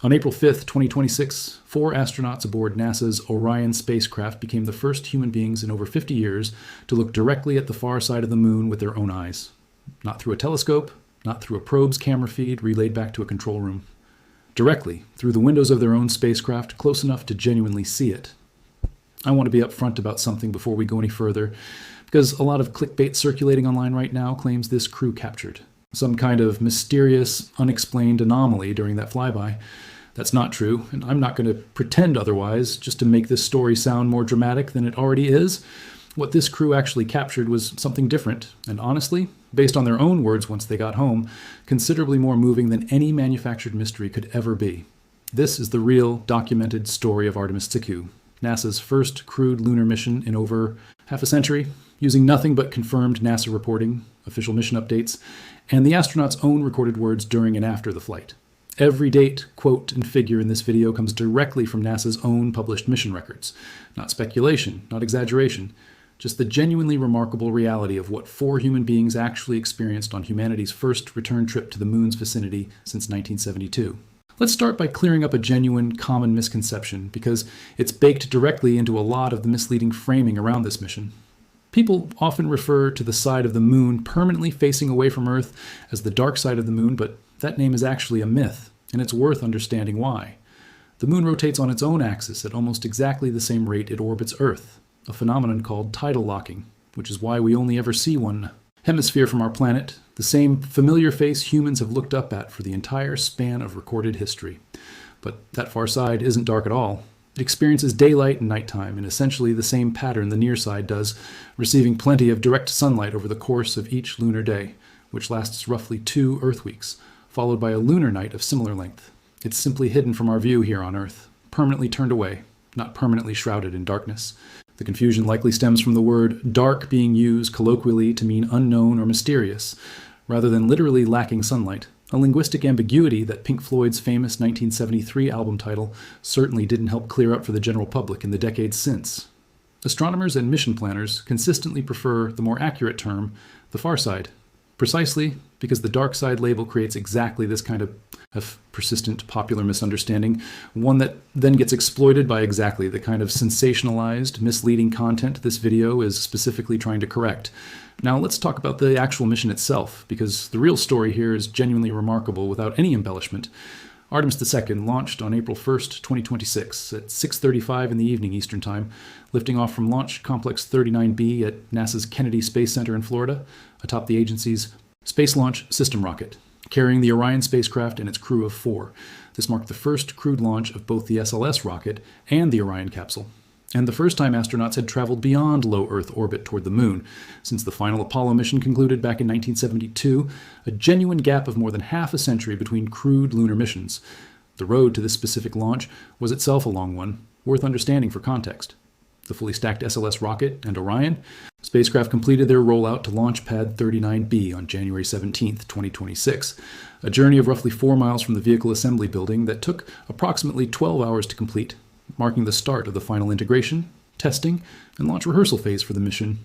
On April 5th, 2026, 4 astronauts aboard NASA's Orion spacecraft became the first human beings in over 50 years to look directly at the far side of the moon with their own eyes. Not through a telescope, not through a probe's camera feed relayed back to a control room. Directly, through the windows of their own spacecraft, close enough to genuinely see it. I want to be upfront about something before we go any further, because a lot of clickbait circulating online right now claims this crew captured some kind of mysterious, unexplained anomaly during that flyby. That's not true, and I'm not going to pretend otherwise just to make this story sound more dramatic than it already is. What this crew actually captured was something different, and honestly, based on their own words once they got home, considerably more moving than any manufactured mystery could ever be. This is the real, documented story of Artemis II, NASA's first crewed lunar mission in over half a century, using nothing but confirmed NASA reporting, official mission updates, and the astronauts' own recorded words during and after the flight. Every date, quote, and figure in this video comes directly from NASA's own published mission records. Not speculation, not exaggeration, just the genuinely remarkable reality of what 4 human beings actually experienced on humanity's first return trip to the moon's vicinity since 1972. Let's start by clearing up a genuine, common misconception, because it's baked directly into a lot of the misleading framing around this mission. People often refer to the side of the moon permanently facing away from Earth as the dark side of the moon, but that name is actually a myth, and it's worth understanding why. The moon rotates on its own axis at almost exactly the same rate it orbits Earth, a phenomenon called tidal locking, which is why we only ever see one hemisphere from our planet, the same familiar face humans have looked up at for the entire span of recorded history. But that far side isn't dark at all. It experiences daylight and nighttime in essentially the same pattern the near side does, receiving plenty of direct sunlight over the course of each lunar day, which lasts roughly 2 Earth weeks, followed by a lunar night of similar length. It's simply hidden from our view here on Earth, permanently turned away, not permanently shrouded in darkness. The confusion likely stems from the word dark being used colloquially to mean unknown or mysterious, rather than literally lacking sunlight, a linguistic ambiguity that Pink Floyd's famous 1973 album title certainly didn't help clear up for the general public in the decades since. Astronomers and mission planners consistently prefer the more accurate term, the far side, precisely because the dark side label creates exactly this kind of persistent popular misunderstanding, one that then gets exploited by exactly the kind of sensationalized, misleading content this video is specifically trying to correct. Now let's talk about the actual mission itself, because the real story here is genuinely remarkable without any embellishment. Artemis II launched on April 1st, 2026 at 6:35 in the evening Eastern Time, lifting off from Launch Complex 39B at NASA's Kennedy Space Center in Florida, atop the agency's Space Launch System rocket, carrying the Orion spacecraft and its crew of 4. This marked the first crewed launch of both the SLS rocket and the Orion capsule, and the first time astronauts had traveled beyond low Earth orbit toward the moon. Since the final Apollo mission concluded back in 1972, a genuine gap of more than half a century between crewed lunar missions. The road to this specific launch was itself a long one, worth understanding for context. The fully stacked SLS rocket and Orion spacecraft completed their rollout to Launch Pad 39B on January 17, 2026, a journey of roughly 4 miles from the vehicle assembly building that took approximately 12 hours to complete, marking the start of the final integration, testing, and launch rehearsal phase for the mission.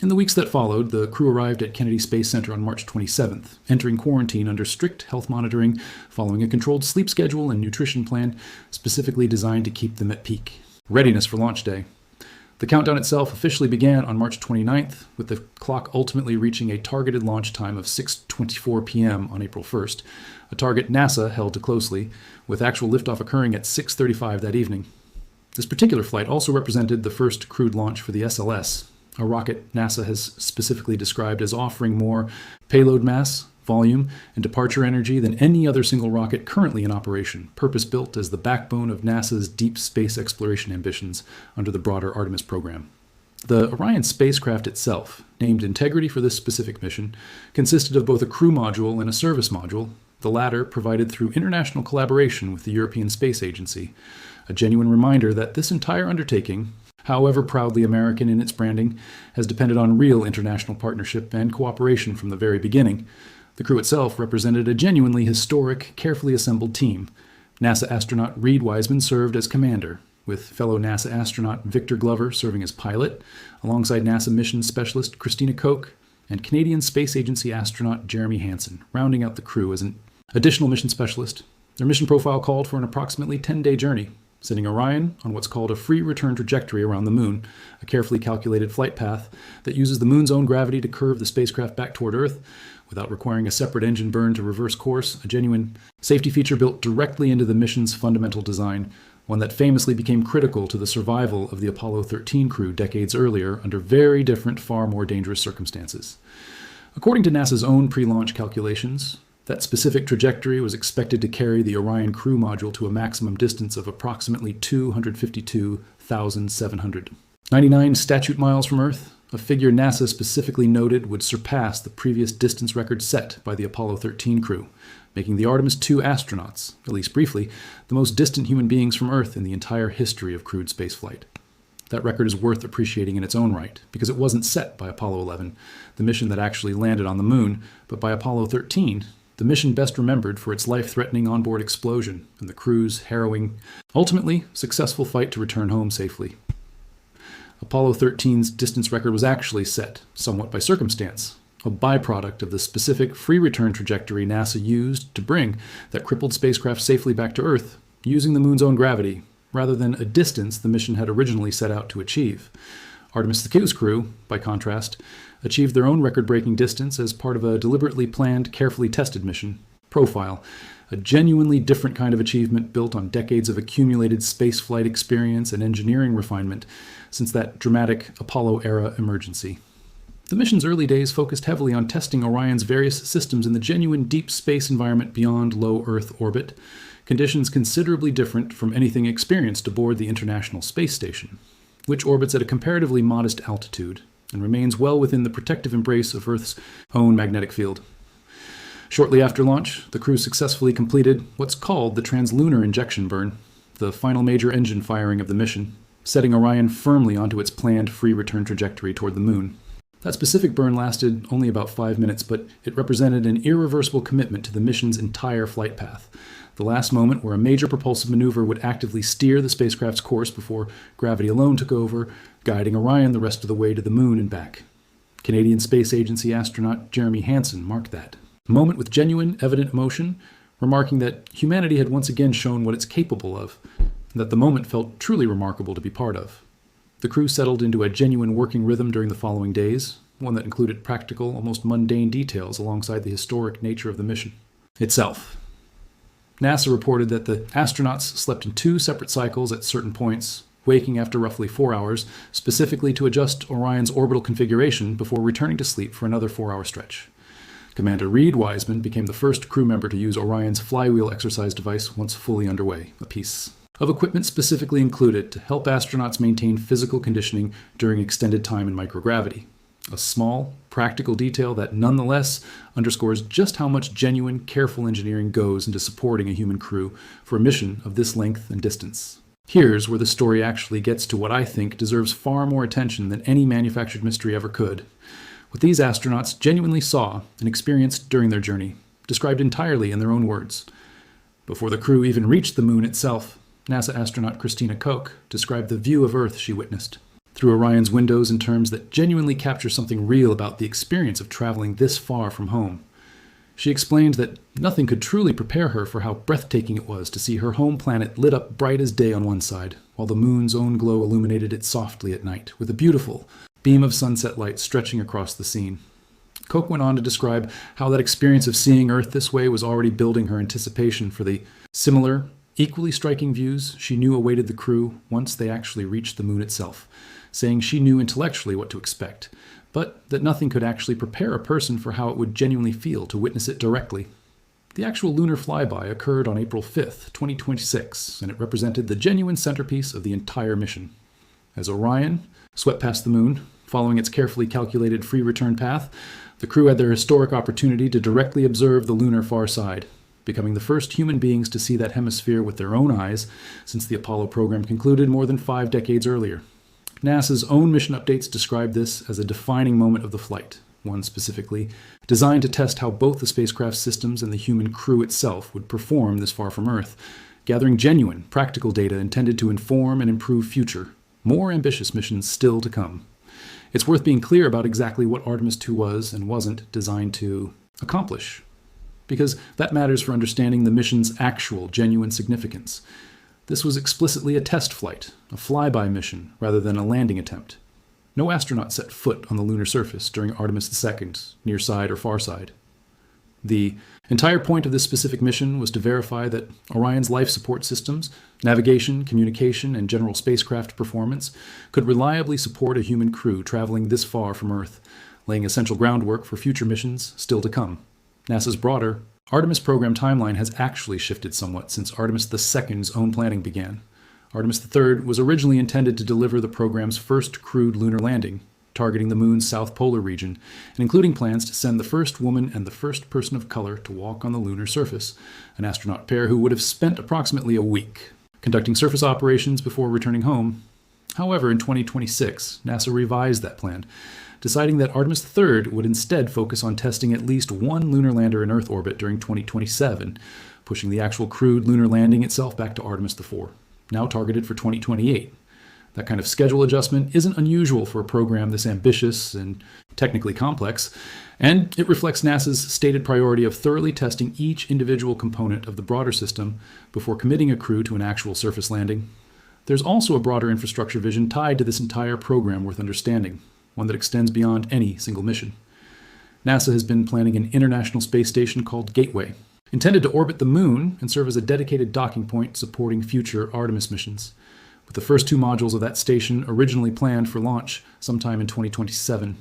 In the weeks that followed, the crew arrived at Kennedy Space Center on March 27th, entering quarantine under strict health monitoring, following a controlled sleep schedule and nutrition plan specifically designed to keep them at peak readiness for launch day. The countdown itself officially began on March 29th, with the clock ultimately reaching a targeted launch time of 6:24 p.m. on April 1st, a target NASA held to closely, with actual liftoff occurring at 6:35 that evening. This particular flight also represented the first crewed launch for the SLS, a rocket NASA has specifically described as offering more payload mass, volume, and departure energy than any other single rocket currently in operation, purpose-built as the backbone of NASA's deep space exploration ambitions under the broader Artemis program. The Orion spacecraft itself, named Integrity for this specific mission, consisted of both a crew module and a service module, the latter provided through international collaboration with the European Space Agency, a genuine reminder that this entire undertaking, however proudly American in its branding, has depended on real international partnership and cooperation from the very beginning. The crew itself represented a genuinely historic, carefully assembled team. NASA astronaut Reed Wiseman served as commander, with fellow NASA astronaut Victor Glover serving as pilot, alongside NASA mission specialist Christina Koch, and Canadian Space Agency astronaut Jeremy Hansen, rounding out the crew as an additional mission specialist. Their mission profile called for an approximately 10-day journey, sending Orion on what's called a free return trajectory around the moon, a carefully calculated flight path that uses the moon's own gravity to curve the spacecraft back toward Earth without requiring a separate engine burn to reverse course, a genuine safety feature built directly into the mission's fundamental design, one that famously became critical to the survival of the Apollo 13 crew decades earlier under very different, far more dangerous circumstances. According to NASA's own pre-launch calculations, that specific trajectory was expected to carry the Orion crew module to a maximum distance of approximately 252,700. 99 statute miles from Earth, a figure NASA specifically noted would surpass the previous distance record set by the Apollo 13 crew, making the Artemis II astronauts, at least briefly, the most distant human beings from Earth in the entire history of crewed spaceflight. That record is worth appreciating in its own right, because it wasn't set by Apollo 11, the mission that actually landed on the moon, but by Apollo 13, the mission best remembered for its life-threatening onboard explosion and the crew's harrowing, ultimately successful fight to return home safely. Apollo 13's distance record was actually set, somewhat by circumstance, a byproduct of the specific free return trajectory NASA used to bring that crippled spacecraft safely back to Earth, using the moon's own gravity, rather than a distance the mission had originally set out to achieve. Artemis II's crew, by contrast, achieved their own record-breaking distance as part of a deliberately planned, carefully tested mission, Profile, a genuinely different kind of achievement built on decades of accumulated spaceflight experience and engineering refinement since that dramatic Apollo-era emergency. The mission's early days focused heavily on testing Orion's various systems in the genuine deep space environment beyond low Earth orbit, conditions considerably different from anything experienced aboard the International Space Station, which orbits at a comparatively modest altitude and remains well within the protective embrace of Earth's own magnetic field. Shortly after launch, the crew successfully completed what's called the translunar injection burn, the final major engine firing of the mission, setting Orion firmly onto its planned free return trajectory toward the moon. That specific burn lasted only about 5 minutes, but it represented an irreversible commitment to the mission's entire flight path, the last moment where a major propulsive maneuver would actively steer the spacecraft's course before gravity alone took over, guiding Orion the rest of the way to the moon and back. Canadian Space Agency astronaut Jeremy Hansen marked that. A moment with genuine, evident emotion, remarking that humanity had once again shown what it's capable of, and that the moment felt truly remarkable to be part of. The crew settled into a genuine working rhythm during the following days, one that included practical, almost mundane details alongside the historic nature of the mission itself. NASA reported that the astronauts slept in 2 separate cycles at certain points, waking after roughly 4 hours, specifically to adjust Orion's orbital configuration before returning to sleep for another 4-hour stretch. Commander Reed Wiseman became the first crew member to use Orion's flywheel exercise device once fully underway, a piece of equipment specifically included to help astronauts maintain physical conditioning during extended time in microgravity. A small, practical detail that nonetheless underscores just how much genuine, careful engineering goes into supporting a human crew for a mission of this length and distance. Here's where the story actually gets to what I think deserves far more attention than any manufactured mystery ever could. What these astronauts genuinely saw and experienced during their journey, described entirely in their own words. Before the crew even reached the moon itself, NASA astronaut Christina Koch described the view of Earth she witnessed through Orion's windows in terms that genuinely capture something real about the experience of traveling this far from home. She explained that nothing could truly prepare her for how breathtaking it was to see her home planet lit up bright as day on one side, while the moon's own glow illuminated it softly at night, with a beautiful beam of sunset light stretching across the scene. Koch went on to describe how that experience of seeing Earth this way was already building her anticipation for the similar, equally striking views she knew awaited the crew once they actually reached the moon itself, saying she knew intellectually what to expect, but that nothing could actually prepare a person for how it would genuinely feel to witness it directly. The actual lunar flyby occurred on April 5th, 2026, and it represented the genuine centerpiece of the entire mission. As Orion swept past the moon, following its carefully calculated free return path, the crew had their historic opportunity to directly observe the lunar far side, becoming the first human beings to see that hemisphere with their own eyes since the Apollo program concluded more than 5 decades earlier. NASA's own mission updates describe this as a defining moment of the flight, one specifically designed to test how both the spacecraft systems and the human crew itself would perform this far from Earth, gathering genuine, practical data intended to inform and improve future, more ambitious missions still to come. It's worth being clear about exactly what Artemis II was and wasn't designed to accomplish, because that matters for understanding the mission's actual, genuine significance. This was explicitly a test flight, a flyby mission, rather than a landing attempt. No astronaut set foot on the lunar surface during Artemis II, near side or far side. The entire point of this specific mission was to verify that Orion's life support systems, navigation, communication, and general spacecraft performance could reliably support a human crew traveling this far from Earth, laying essential groundwork for future missions still to come. NASA's broader Artemis program timeline has actually shifted somewhat since Artemis II's own planning began. Artemis III was originally intended to deliver the program's first crewed lunar landing, targeting the moon's south polar region, and including plans to send the first woman and the first person of color to walk on the lunar surface, an astronaut pair who would have spent approximately a week conducting surface operations before returning home. However, in 2026, NASA revised that plan, deciding that Artemis III would instead focus on testing at least one lunar lander in Earth orbit during 2027, pushing the actual crewed lunar landing itself back to Artemis IV, now targeted for 2028. That kind of schedule adjustment isn't unusual for a program this ambitious and technically complex, and it reflects NASA's stated priority of thoroughly testing each individual component of the broader system before committing a crew to an actual surface landing. There's also a broader infrastructure vision tied to this entire program worth understanding, one that extends beyond any single mission. NASA has been planning an international space station called Gateway, intended to orbit the moon and serve as a dedicated docking point supporting future Artemis missions, with the first two modules of that station originally planned for launch sometime in 2027.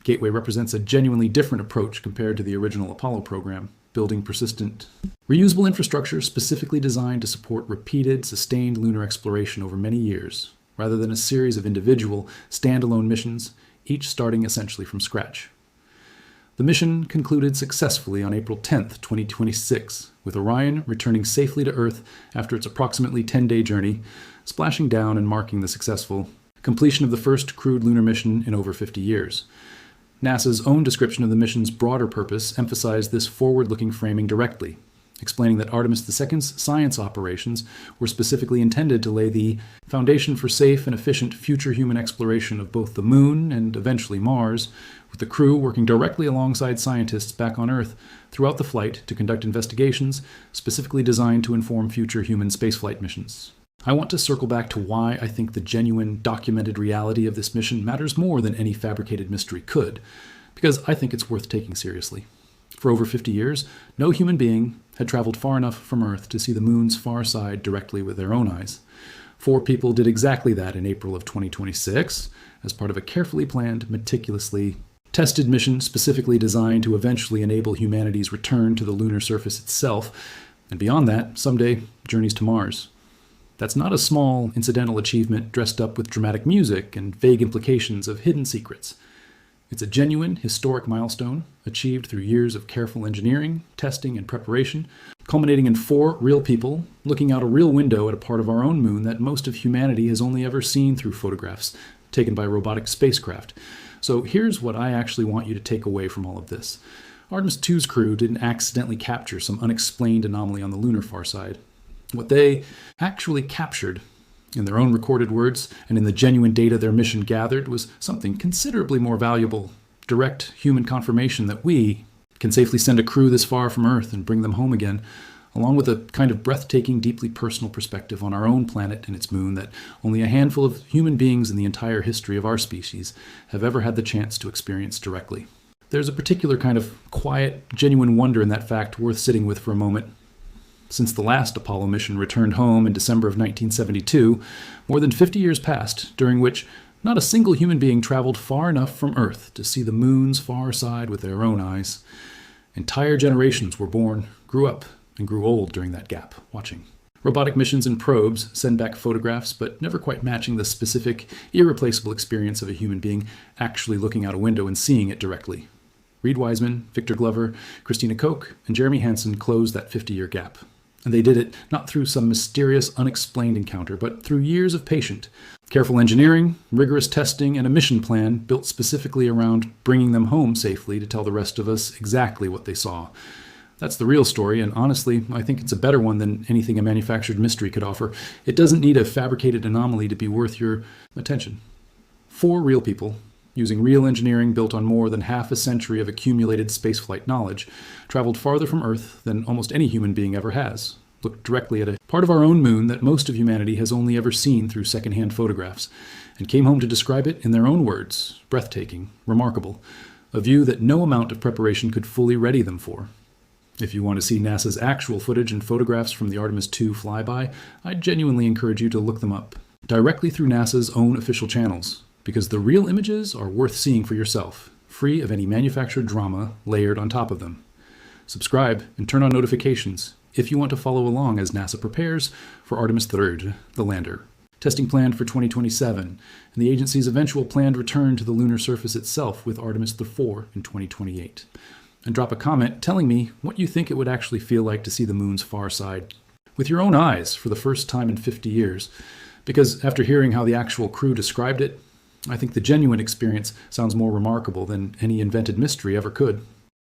Gateway represents a genuinely different approach compared to the original Apollo program, building persistent, reusable infrastructure specifically designed to support repeated, sustained lunar exploration over many years, rather than a series of individual, standalone missions, each starting essentially from scratch. The mission concluded successfully on April 10, 2026, with Orion returning safely to Earth after its approximately 10-day journey, splashing down and marking the successful completion of the first crewed lunar mission in over 50 years. NASA's own description of the mission's broader purpose emphasized this forward-looking framing directly, explaining that Artemis II's science operations were specifically intended to lay the foundation for safe and efficient future human exploration of both the Moon and eventually Mars, with the crew working directly alongside scientists back on Earth throughout the flight to conduct investigations specifically designed to inform future human spaceflight missions. I want to circle back to why I think the genuine, documented reality of this mission matters more than any fabricated mystery could, because I think it's worth taking seriously. For over 50 years, no human being had traveled far enough from Earth to see the moon's far side directly with their own eyes. 4 people did exactly that in April of 2026, as part of a carefully planned, meticulously tested mission specifically designed to eventually enable humanity's return to the lunar surface itself, and beyond that, someday, journeys to Mars. That's not a small, incidental achievement dressed up with dramatic music and vague implications of hidden secrets. It's a genuine, historic milestone, achieved through years of careful engineering, testing, and preparation, culminating in 4 real people looking out a real window at a part of our own moon that most of humanity has only ever seen through photographs taken by robotic spacecraft. So here's what I actually want you to take away from all of this. Artemis II's crew didn't accidentally capture some unexplained anomaly on the lunar far side. What they actually captured, in their own recorded words and in the genuine data their mission gathered, was something considerably more valuable, direct human confirmation that we can safely send a crew this far from Earth and bring them home again, along with a kind of breathtaking, deeply personal perspective on our own planet and its moon that only a handful of human beings in the entire history of our species have ever had the chance to experience directly. There's a particular kind of quiet, genuine wonder in that fact worth sitting with for a moment. Since the last Apollo mission returned home in December of 1972, more than 50 years passed, during which not a single human being traveled far enough from Earth to see the moon's far side with their own eyes. Entire generations were born, grew up, and grew old during that gap, watching. Robotic missions and probes send back photographs, but never quite matching the specific, irreplaceable experience of a human being actually looking out a window and seeing it directly. Reed Wiseman, Victor Glover, Christina Koch, and Jeremy Hansen closed that 50-year gap. And they did it not through some mysterious, unexplained encounter, but through years of patient, careful engineering, rigorous testing, and a mission plan built specifically around bringing them home safely to tell the rest of us exactly what they saw. That's the real story, and honestly, I think it's a better one than anything a manufactured mystery could offer. It doesn't need a fabricated anomaly to be worth your attention. 4 real people, using real engineering built on more than half a century of accumulated spaceflight knowledge, traveled farther from Earth than almost any human being ever has, looked directly at a part of our own moon that most of humanity has only ever seen through secondhand photographs, and came home to describe it in their own words: breathtaking, remarkable, a view that no amount of preparation could fully ready them for. If you want to see NASA's actual footage and photographs from the Artemis II flyby, I genuinely encourage you to look them up directly through NASA's own official channels, because the real images are worth seeing for yourself, free of any manufactured drama layered on top of them. Subscribe and turn on notifications if you want to follow along as NASA prepares for Artemis III, the lander. Testing planned for 2027, and the agency's eventual planned return to the lunar surface itself with Artemis IV in 2028. And drop a comment telling me what you think it would actually feel like to see the moon's far side with your own eyes for the first time in 50 years. Because after hearing how the actual crew described it, I think the genuine experience sounds more remarkable than any invented mystery ever could.